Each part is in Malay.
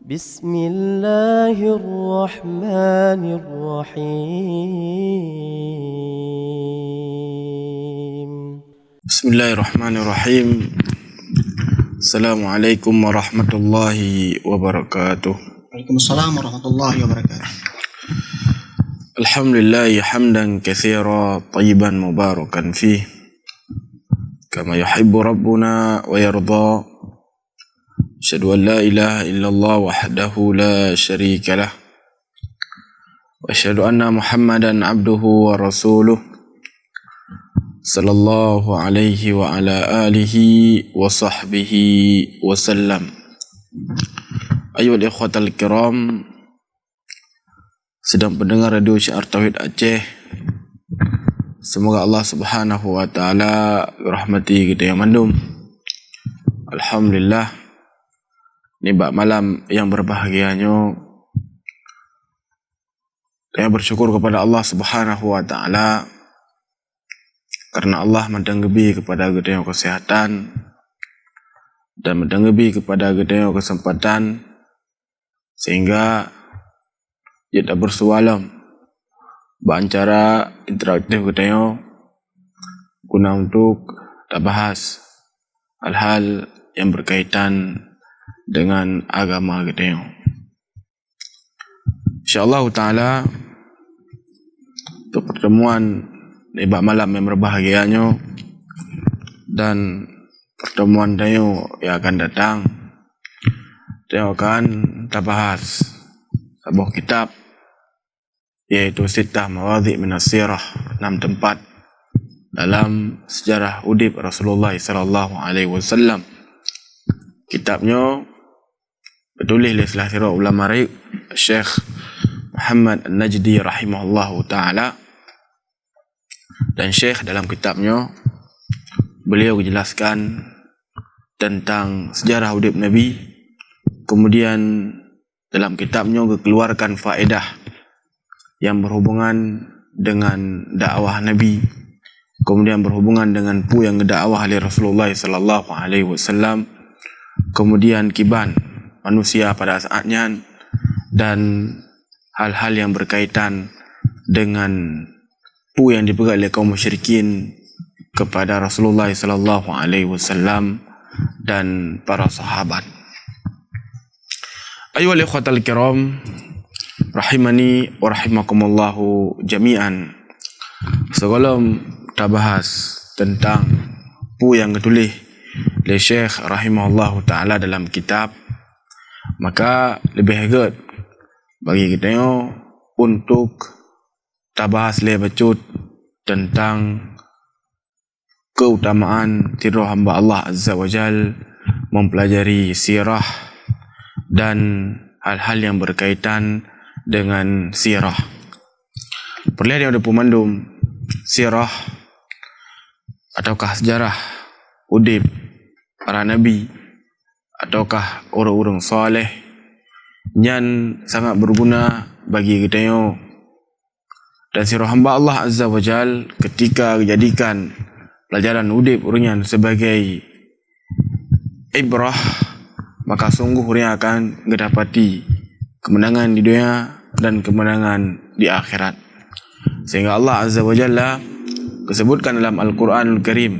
بسم الله الرحمن الرحيم بسم الله الرحمن الرحيم. السلام عليكم ورحمة الله وبركاته. Waalaikumsalam warahmatullahi wabarakatuh. الحمد لله حمدا كثيرا طيبا مباركا فيه كما يحب ربنا ويرضى. أشهد أن لا إله إلا الله وحده لا شريك له وأشهد أن محمدا عبده ورسوله صلى الله عليه وعلى آله وصحبه وسلم. أيها الإخوة الكرام, sedang pendengar radio Syiar Tauhid Aceh, semoga Allah Subhanahu wa taala rahmati kita yang mandum. Alhamdulillah, ni bak malam yang berbahagianya, saya bersyukur kepada Allah Subhanahu wa taala karena Allah mendenggebi kepada kita yang kesehatan dan mendenggebi kepada kita yang kesempatan sehingga kita bersualam berancara interaktif kita yang guna untuk kita bahas hal-hal yang berkaitan dengan agama kita yang insyaallah taala untuk pertemuan di malam yang berbahagianya dan pertemuan tayo yang akan datang, tayo akan kita bahas sebuah kitab yaitu Sittah Mawadhi' minas Sirah, 6 tempat dalam sejarah udip Rasulullah sallallahu alaihi wasallam. Kitabnya ditulis oleh salah seorang ulama raih, Syekh Muhammad An-Najdi rahimahullahu taala. Dan Syekh dalam kitabnya beliau menjelaskan tentang sejarah hidup Nabi. Kemudian dalam kitabnya keluarkan faedah yang berhubungan dengan dakwah Nabi, kemudian berhubungan dengan pu yang dakwah oleh Rasulullah sallallahu alaihi wasallam, kemudian kiban manusia pada saatnya, dan hal-hal yang berkaitan dengan pu yang dipegang oleh kaum musyrikin kepada Rasulullah sallallahu alaihi wasallam dan para sahabat. Ayyuhal ikhwatal kiram, rahimani wa rahimakumullahu jami'an. Sebelum kita bahas tentang pu yang ditulis oleh Syekh rahimahullahu taala dalam kitab, maka lebih baik bagi kita untuk kita bahas lebih bacut tentang keutamaan sirah hamba Allah Azza wa Jal, mempelajari sirah dan hal-hal yang berkaitan dengan sirah. Perlihat yang ada pemandum sirah ataukah sejarah udip para nabi ataukah orang-orang soleh yang sangat berguna bagi kita yo. Dan sirah hamba Allah Azza wa Jal ketika dijadikan pelajaran udip orang sebagai ibrah, maka sungguh orang akan mendapati kemenangan di dunia dan kemenangan di akhirat. Sehingga Allah Azza wa Jalla disebutkan dalam Al-Quranul Karim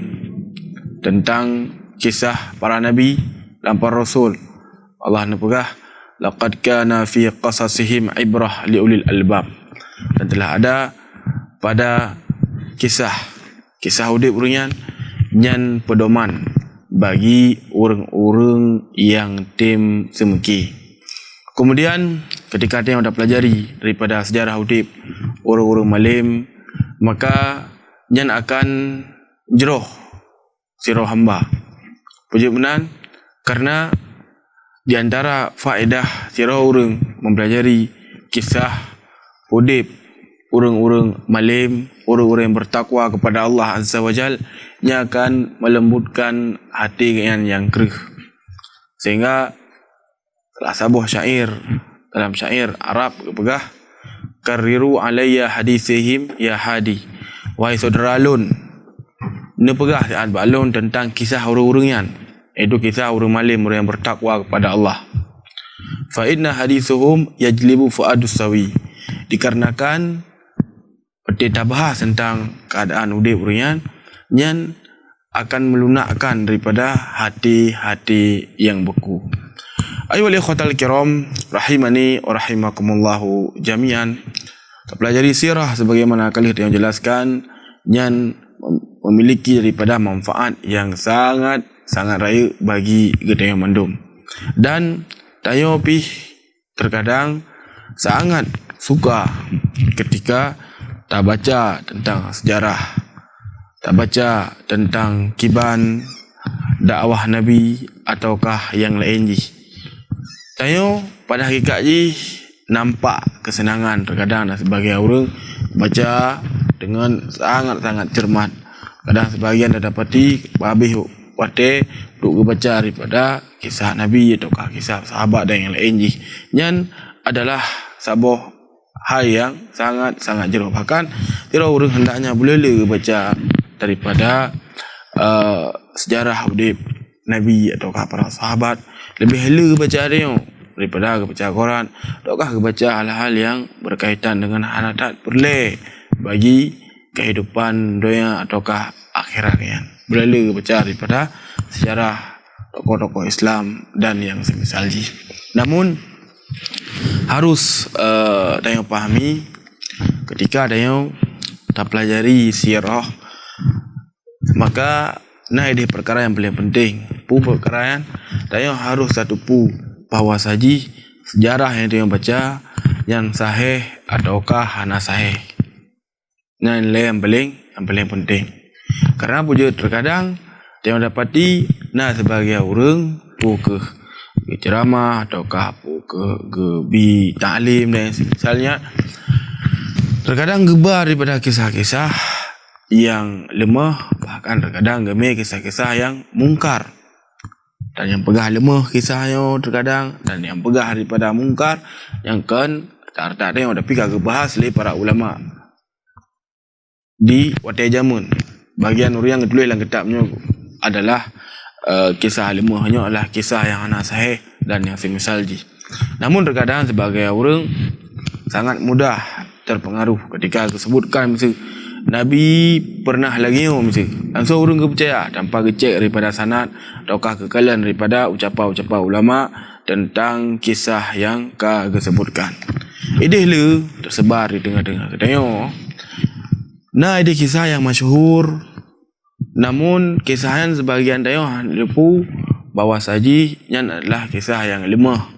tentang kisah para nabi dan para rasul. Allah nepegah, laqad kana fi qasasihim ibrah liulil albab. Dan telah ada pada kisah udip orang yang pedoman bagi orang-orang yang tim semeki. Kemudian ketika dia dah pelajari daripada sejarah udip orang-orang malim, maka yang akan jeroh sirah hamba. Puji benar, karena di antara faedah sirah orang mempelajari kisah udip orang-orang malim, orang-orang yang bertakwa kepada Allah Azza wa Jal, yang akan melembutkan hati yang keruh. Sehingga salah sebuah syair dalam syair Arab kepegah, kariru alayya hadithihim ya hadi, wahai saudara alun, ini pegah saat balun tentang kisah orang-orang yang, iaitu kisah orang malim, orang yang bertakwa kepada Allah. fa inna hadithuhum yajlibu fuadus sawi. Dikarenakan kita bahas tentang keadaan udip urian yang akan melunakkan daripada hati-hati yang beku. Ayuhal ikhwatal kiram rahimani wa rahimakumullahu jami'an. Pelajari sirah sebagaimana kali yang jelaskan yang memiliki daripada manfaat yang sangat raya bagi kita yang mandum. Dan tayo pih terkadang sangat suka ketika tak baca tentang sejarah, tak baca tentang kiban dakwah Nabi ataukah yang lain ji. Tayo pada hakikat ji nampak kesenangan terkadang dan sebagai orang baca dengan sangat cermat. Kadang sebahagian dah dapati habis wate duk baca daripada kisah Nabi ataukah kisah sahabat dan yang lain ji. Yang adalah sebuah hal yang sangat jeruh. Bahkan tidak orang hendaknya boleh baca daripada sejarah udip Nabi ataukah para sahabat. Lebih hela baca dia daripada baca Quran ataukah baca hal-hal yang berkaitan dengan hanatat perle bagi kehidupan dunia ataukah akhirat yang boleh baca daripada sejarah tokoh-tokoh Islam dan yang semisal ji. Namun harus dayo pahami ketika dayo tak pelajari sirah, maka ada perkara yang paling penting. Perkara yang dayo harus satu bahawa saji sejarah yang dayo baca yang sahih ataukah hana sahih. Yang paling penting. Karena puja terkadang dayo dapati sebagai orang ke ceramah ataukah ke bi ta'lim dan misalnya terkadang gebar daripada kisah-kisah yang lemah, bahkan terkadang gemar kisah-kisah yang mungkar. Dan yang pegah lemah kisahnya terkadang, dan yang pegah daripada mungkar yang kan tak ada yang tapi kagak bahas oleh para ulama di watai jamun. Bagian orang yang tulis dalam kitabnya adalah kisah lemahnya adalah kisah yang ana sahih dan yang semisal ji. Namun terkadang sebagai orang sangat mudah terpengaruh ketika disebutkan mesti Nabi pernah lagi mesti langsung orang percaya tanpa cek daripada sanad ataukah kekalan daripada ucapan-ucapan ulama tentang kisah yang disebutkan. Idehlah tersebar di tengah-tengah katanya. Ada kisah yang masyhur, namun kisah yang sebagian tayo lepu bahawa saji yang adalah kisah yang lemah,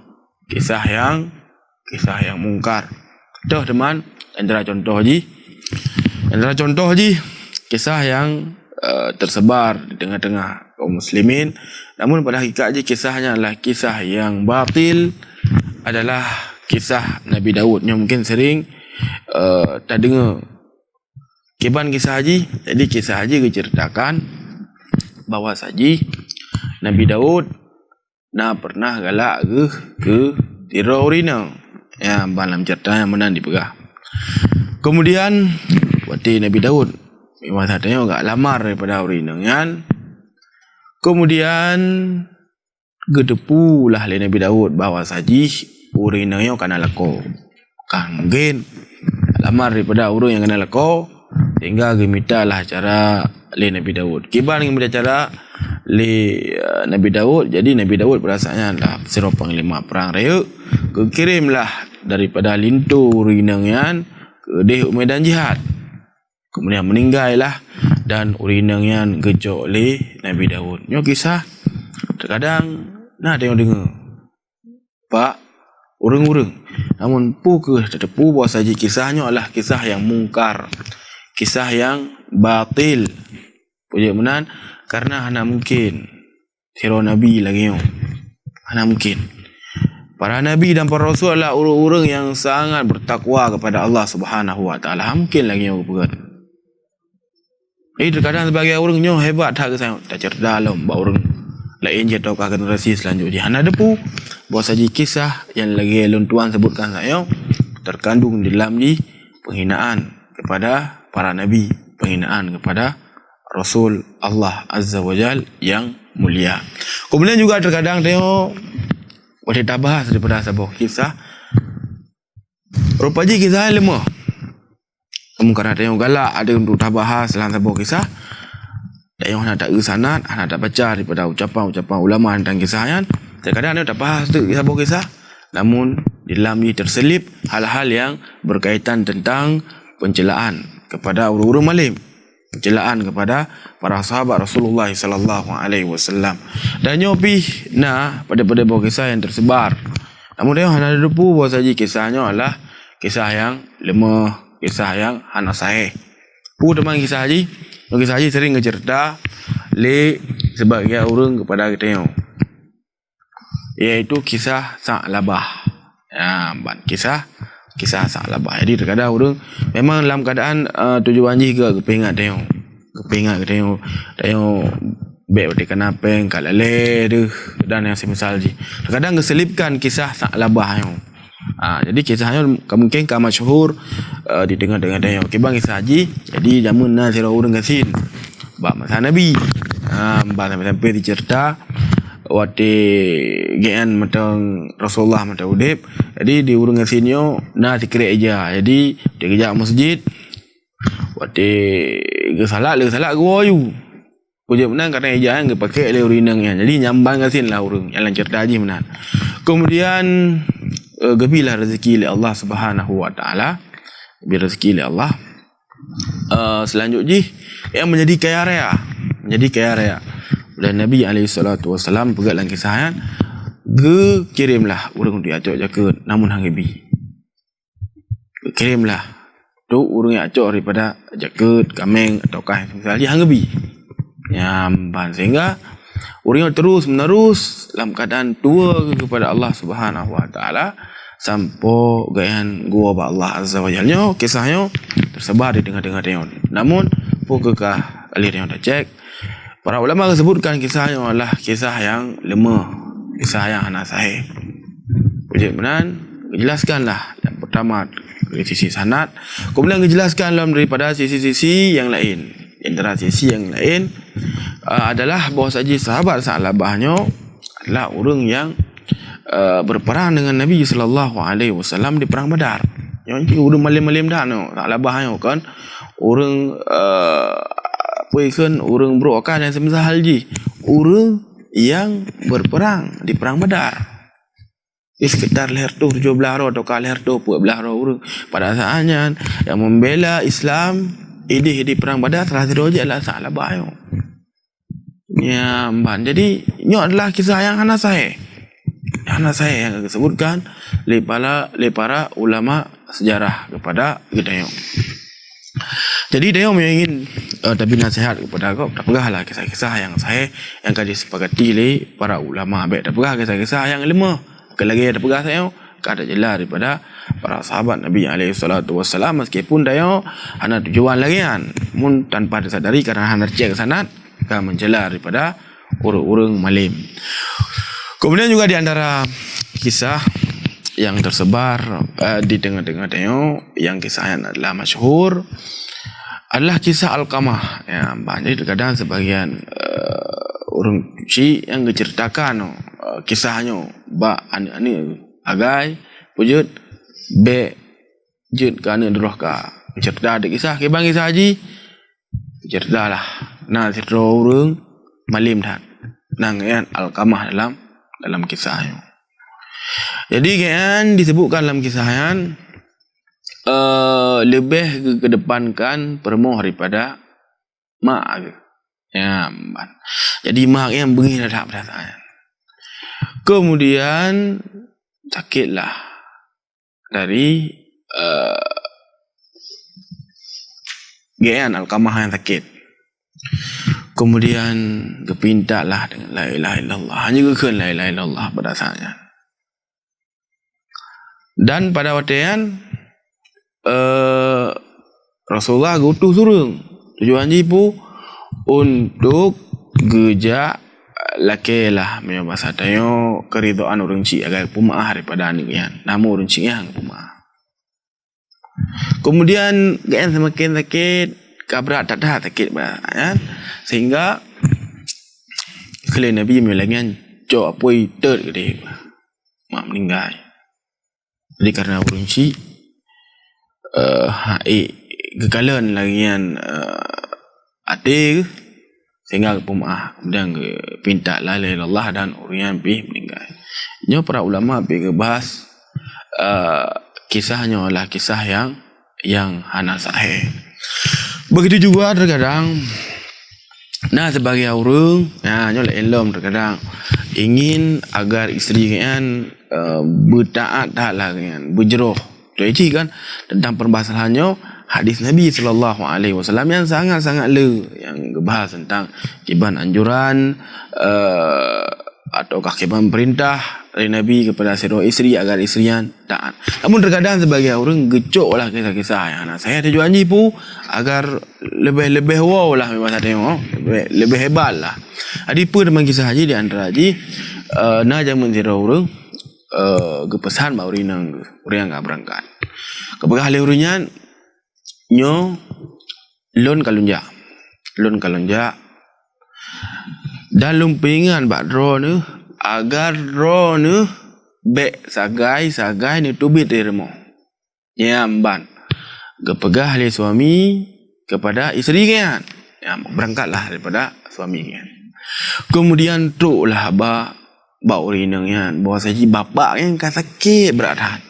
kisah yang mungkar. Dah teman, antara contoh ji kisah yang tersebar di tengah-tengah kaum muslimin, namun pada hakikat ji kisahnya adalah kisah yang batil, adalah kisah Nabi Daud yang mungkin sering tak dengar kiban kisah haji. Jadi kisah haji diceritakan bahawa saji Nabi Daud pernah galak ke tiro urina ya dalam cerita yang menang dipegah. Kemudian waktu Nabi Daud memang katanya agak lamar daripada urina kan. Kemudian gedepulah oleh Nabi Daud bahawa saji urinanya kena lako. Kan mungkin lamar daripada urun yang kena lako sehingga gemitalah cara le Nabi Daud. Kiban yang bercara le Nabi Daud, jadi Nabi Daud perasaannya adalah seorang panglima perang raya, kekirimlah daripada lintu urinangan ke medan jihad. Kemudian meninggallah dan urinangan gejok le Nabi Daud. Nyo kisah terkadang ada yang dengar pak urang-urang, namun ke tetepu bahawa saja kisahnya adalah kisah yang mungkar, kisah yang batil. Puja menan karena hana mungkin siro Nabi lagi hana mungkin. Para Nabi dan para Rasul adalah orang-orang yang sangat bertakwa kepada Allah Subhanahu Wa Taala. Mungkin lagi yang berpegat. Terkadang sebagai orangnya hebat tak kesayang, tak cerdas dalam orang lain je ataukah generasi selanjutnya. Hana depu bahawa saja kisah yang lagi Tuan sebutkan saya terkandung dalam di penghinaan kepada para Nabi, penghinaan kepada Rasul Allah Azza wa Jal yang mulia. Kemudian juga terkadang tengok boleh tak bahas daripada sebuah kisah. Rupa je kisah yang lemah. Mungkin ada yang galak, ada untuk tak bahas dalam sebuah kisah. Dan yang nak tak sanad, nak tak baca daripada ucapan-ucapan ulama tentang kisah yang terkadang ada tak bahas tu sebuah kisah. Namun di dalam ini terselip hal-hal yang berkaitan tentang pencelaan kepada orang-orang malim, pencelaan kepada para sahabat Rasulullah sallallahu alaihi wasallam. Dan nyopi pada buah kisah yang tersebar. Namun dia hanya ada depu bahawa saja kisahnya adalah kisah yang lemah, kisah yang hana sahih. Pu teman kisah haji sering ngecerita le sebagai orang kepada kita yang iaitu kisah Sa'labah. Kisah Sa'labah. Jadi terkadang orang memang dalam keadaan tujuan juga kepingat tengok. Tengok baik pada kenapeng, kalale dan yang semisal je. Terkadang keselipkan kisah Sa'labah yang. Jadi kisahnya mungkin masyhur di tengah-tengah tengok. Bang kisah haji. Jadi zaman nazira orang kasin. Bab masa Nabi. Sampai dicerita waktu gian matang Rasulullah mata udip. Jadi di urang asinyo dikira aja. Jadi dia kerja masjid. Waktu salat gua ayu. Puja menang kerana eja yang pakai oleh urinang yang. Jadi nyambang asin lah urang yang cerita haji menang. Kemudian gebilah rezeki oleh Allah Subhanahu wa taala. Gebi rezeki oleh Allah. Selanjutnya yang menjadi kaya raya. Dan Nabi SAW pegat dalam kisah kirimlah orang dia acok jaket namun hang gebi. Kirimlah tu orang yang acok daripada jaket, kameng ataukah misalnya hang gebi. Nyamban sehingga orang yang terus menerus dalam keadaan tua kepada Allah Subhanahu wa taala sampai gayan gua ba Allah Azza wa Jalla. Kisahnya tersebar di tengah-tengah tahun. Namun pokokah kali yang dah cek, para ulama sebutkan kisahnya adalah kisah yang lemah, kisah yang hana sahih. Kemudian jelaskanlah yang pertama dari sisi sanad, kemudian dijelaskan dalam daripada sisi-sisi yang lain. Antara sisi yang lain adalah bahawa saja sahabat Sa'labahnya adalah orang yang berperang dengan Nabi sallallahu alaihi wasallam di perang Badar. Yang orang malim-malim dah Sa'labahnya kan orang orang berokan yang semisal haji, orang yang berperang di perang Badar. Di sekitar leher tu 17 orang atau leher tu 12 orang pada saatnya yang membela Islam di perang Badar salah satu adalah Sa'labah. Jadi ini adalah kisah yang hana sahih. Yang disebutkan oleh para ulama sejarah kepada kita. Jadi dia ingin tapi nasihat kepada kau, tak pegahlah kisah-kisah yang sahih yang kau disepakati oleh para ulama. Baik, tak pegah kisah-kisah yang lemah. Lagi ada pegah saya kada jelas daripada para sahabat Nabi SAW, meskipun dia hanya tujuan lagi kan. Mun tanpa disadari kerana hanya cek sanad kan menjelar daripada orang-orang malim. Kemudian juga di antara kisah yang tersebar di tengah-tengah tengok yang kisahnya adalah masyhur adalah kisah Alqamah. Jadi terkadang sebagian orang Syiah yang menceritakan kisahnya ani agai pujud be jud kana droh ka cerita ada kisah ke bang kisah haji ceritalah cerita orang malim dah nang Alqamah dalam kisahnya. Jadi kan disebutkan dalam kisahnya lebih kedepankan permoh daripada mak. Jadi mak yang begini dah perasaan. Kemudian sakitlah dari Gian Alqamah yang sakit. Kemudian kepintalah dengan la ilaha illallah. Hanya kekan la ilaha illallah pada saatnya. Dan pada waktu yang Rasulullah gutus surung tujuan jipu untuk gejak lakelah punya bahasa tayo keridhaan orang Cik agar pumaah daripada anian nama orang Cik yang pumaah. Kemudian gaan semakin sakit kabrak tak dah sakit banyak sehingga kali Nabi melangan cok apoi ter gede mak meninggal. Jadi karena urunci kekalan lagian ate sehingga pemaah kemudian pinta la ilaha illallah dan urian pi meninggal. Nyo para ulama pi bahas kisahnya adalah kisah yang hana sahih. Begitu juga terkadang sebagai orang nyo ilmu terkadang ingin agar isteri kan bertaat lah kan berjeroh. Itu kan tentang permasalahannya hadis Nabi sallallahu alaihi wasallam yang sangat-sangat yang bahas tentang kiban anjuran ataukah kiban perintah dari Nabi kepada seluruh isteri agar isterian taat. Namun terkadang sebagai orang gecoklah kisah-kisah yang anak saya tujuan janji pun agar lebih wow lah memang saya tengok lebih hebat lah. Adi pun dengan kisah haji di antara haji jangan menjadi orang kepesan baru orang yang enggak berangkat. Kepada ahli urunyan nyo lon kalunja dan lumpingan bak ro ni agar ro ni be sagai ni tubit irmo nyamban kepegah ahli suami kepada isteri kan berangkatlah daripada suami kan. Kemudian truk lah bau rinang kan bawa saji bapak kan sakit berat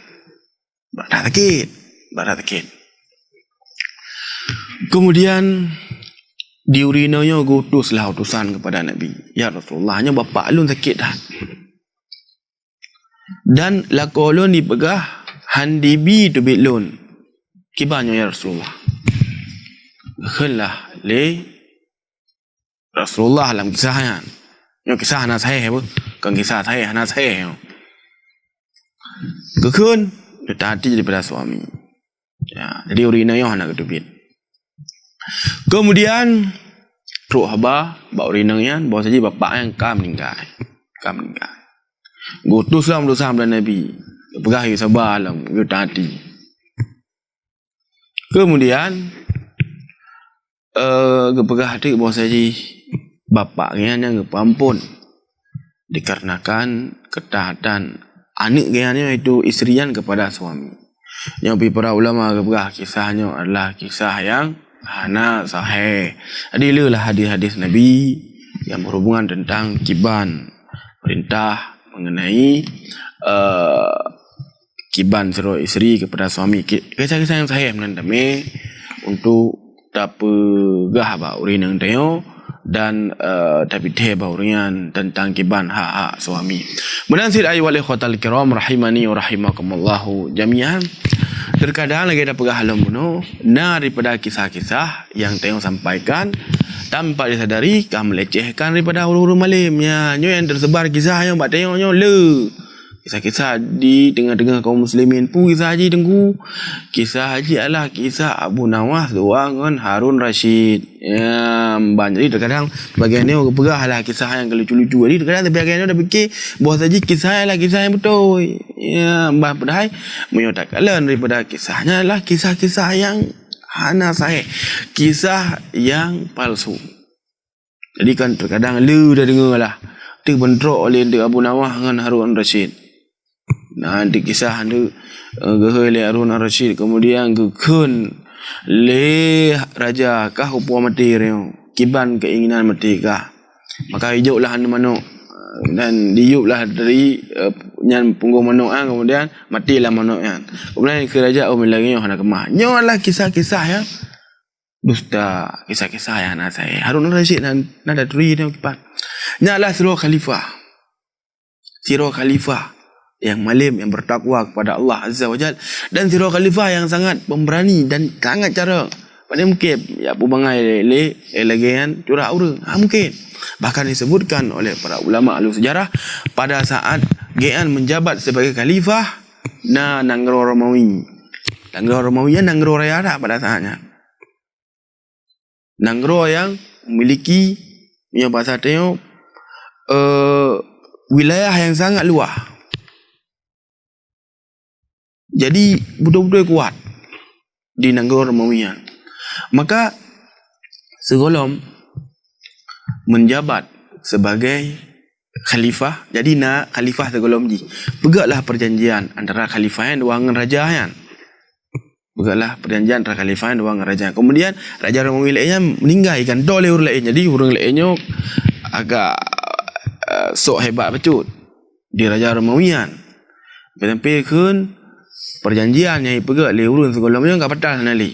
sakit. Kemudian diurinanya gutuslah utusan kepada Nabi. Ya Rasulullah, hanya bapak lun sakit dah. Dan lakolun dipegah handibi tu bitlun. Kibannya ya Rasulullah. Khenlah le Rasulullah dalam kisahnya. Yang kisah anak saya apa? Kan kisah saya anak saya. Kekun tadi daripada suami. Ya, jadi urinanya anak kedubit. Kemudian truk haba bau rinangnya bawa saja bapak yang kam meninggal. Gutuslah utusan Nabi. Pegah ke sabar lah ke tadi. Kemudian pegah hati bawa saja bapaknya yang kepampun dikarenakan ketaatan anak gayanya itu isterian kepada suami. Yang para ulama kepegah kisahnya adalah kisah yang hana sahih. Adilah hadis-hadis Nabi yang berhubungan tentang kiban perintah mengenai kiban seluruh isteri kepada suami. Kisah-kisah yang sahih menandami untuk tapegah ba urin yang tayo dan tapi teh baurian tentang kiban hak suami. Menansir ayu wal ikhwatal kiram rahimani wa rahimakumullah jami'an. Terkadang lagi ada pegah halam bunuh daripada kisah-kisah yang tengok sampaikan tanpa disadari kamu melecehkan daripada huru-huru malimnya. Nyo yang tersebar kisah yang buat tengok nyo kisah-kisah di tengah-tengah kaum muslimin pun kisah haji tengku. Kisah haji adalah kisah Abu Nawas doang kan Harun Rashid. Ya, banyak. Jadi terkadang bagian ni pegah lah kisah yang lucu-lucu. Jadi terkadang bagian ni dah fikir bahawa saja kisah adalah kisah yang betul. Ya, padahal menyatakan daripada kisahnya adalah kisah-kisah yang hana sahih. Kisah yang palsu. Jadi kan terkadang lu dah dengar lah. Terbentrok oleh Abu Nawas dengan Harun Rashid. Nanti kisah tu gehoi le Harun Rashid kemudian gekun le raja kah upua mati reo kiban keinginan mati kah maka hijaulah anu manuk dan diuplah dari nyan punggung manuk kemudian matilah manuk kan kemudian ke raja lagi yang hendak kemah nyolah kisah-kisah yang dusta kisah-kisah yang nak saya Harun Rashid nada turi dia kiban nyalah seluruh khalifah yang malim, yang bertakwa kepada Allah Azza wa Jal dan sirah khalifah yang sangat pemberani dan sangat cara pada mungkin ya pubangai lagi kan curah aura mungkin bahkan disebutkan oleh para ulama ahli sejarah pada saat Gian menjabat sebagai khalifah Nanggro Romawi Nanggro Raya pada saatnya Nanggro yang memiliki punya bahasa tengok wilayah yang sangat luas. Jadi betul-betul kuat di Nanggro Romawiyan. Maka segolom menjabat sebagai khalifah, jadi nak khalifah tegolom ji. Begaklah perjanjian antara khalifah yang dua dengan raja yang. Begaklah perjanjian antara khalifah yang dua dengan raja. Kemudian Raja Romawi lainnya meninggal ikan dole urang lain. Jadi urang lainnya agak sok hebat betul di Raja Romawian. Sampai kun perjanjian yang pegak le urun segolomnya enggak batal nali.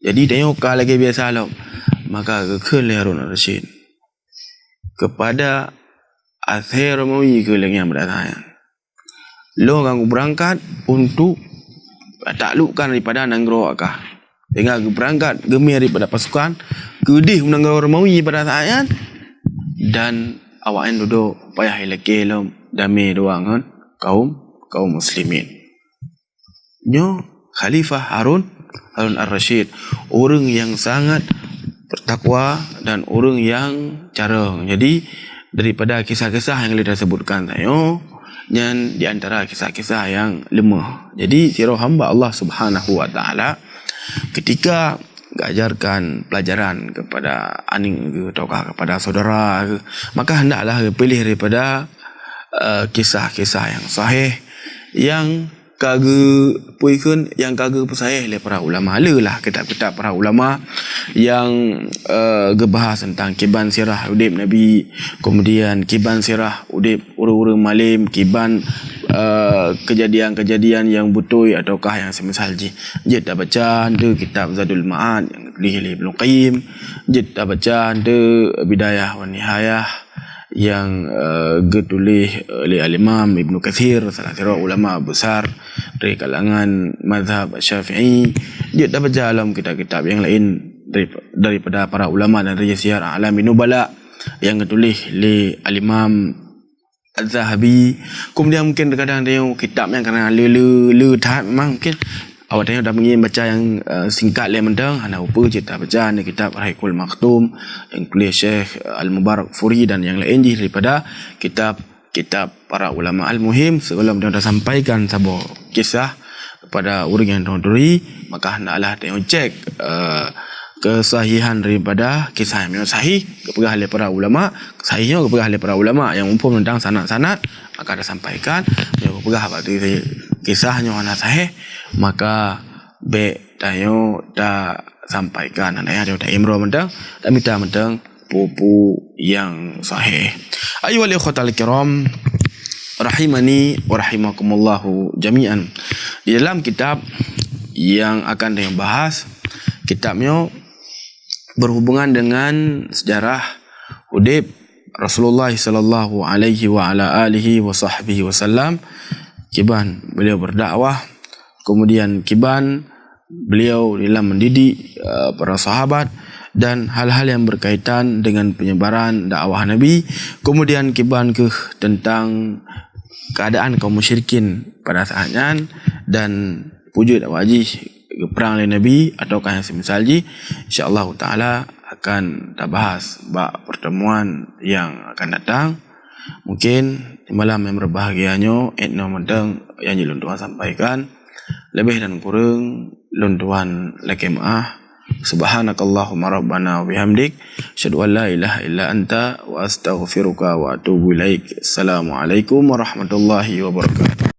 Jadi tengok kah lagi biasa lah. Maka kekun le Harun al-Rashid kepada Athir Romawi ke lagi yang berdatang. Lo gang berangkat untuk taklukkan daripada Nanggro akah. Tengah berangkat gemir daripada pasukan kedih Nanggro Romawi pada saat dan awaknya duduk payah lagi lo damai doang kan kaum muslimin. Nyo Khalifah Harun al-Rashid, orang yang sangat bertakwa dan orang yang cara. Jadi daripada kisah-kisah yang kita sebutkan tayo, dan di antara kisah-kisah yang lemah. Jadi sirah hamba Allah Subhanahu wa taala ketika mengajarkan pelajaran kepada aning ke ataukah kepada saudara ke, maka hendaklah pilih daripada kisah-kisah yang sahih yang kagak puikun yang kagak pesahih oleh para ulama. Lelah kitab-kitab para ulama yang gebahas tentang kiban sirah udip Nabi, kemudian kiban sirah udip uru-uru malim, kiban kejadian-kejadian yang betul ataukah yang semisal ji. Jid dah baca de kitab Zadul Ma'ad yang ditulis oleh Ibnu Qayyim, jid dah baca de Bidayah wa Nihayah yang ditulis oleh Al-Imam Ibnu Katsir, salah seorang ulama besar dari kalangan mazhab Syafi'i. Dia dah baca dalam kitab-kitab yang lain daripada para ulama dan dari Syiar A'lamin Nubala yang ditulis oleh Al-Imam Az-Zahabi. Kemudian mungkin kadang dia kitab yang kerana le tahap memang mungkin awak tengok dah ingin baca yang singkat le mendang ana upa cerita baca ni kitab Rahiqul Maktum yang tulis Syekh Al-Mubarak Furi dan yang lain daripada kitab para ulama. Al-Muhim sebelum dia dah sampaikan sebuah kisah kepada orang yang duri, maka hendaklah tengok cek kesahihan daripada kisah yang sahih kepegang oleh para ulama, sahihnya kepegang oleh para ulama yang umpam tentang sanad-sanad, maka dah sampaikan yang kepegang apa kisahnya mana sahih, maka tayo dah sampaikan anaknya dia dah imro mentang dan minta mentang pupu yang sahih. Ayyuhal ikhwatal kiram rahimani wa rahimakumullahu jami'an. Di dalam kitab yang akan dia bahas, kitabnya berhubungan dengan sejarah hidup Rasulullah sallallahu alaihi wa ala alihi wa sahbihi wasallam. Kiban beliau berdakwah, kemudian kiban beliau dalam mendidik para sahabat dan hal-hal yang berkaitan dengan penyebaran dakwah Nabi. Kemudian kiban ke tentang keadaan kaum musyrikin pada saatnya dan wujud wajib perang oleh Nabi ataukah yang semisal ji. InsyaAllah ta'ala akan kita bahas pertemuan yang akan datang. Mungkin di malam yang berbahagianya etno mendeng yang Luntuan sampaikan lebih dan kurang Luntuan laki maaf. Subhanakallahumma rabbana wa bihamdik asyhadu an la ilaha illa anta wa astaghfiruka wa atubu ilaik. Assalamualaikum warahmatullahi wabarakatuh.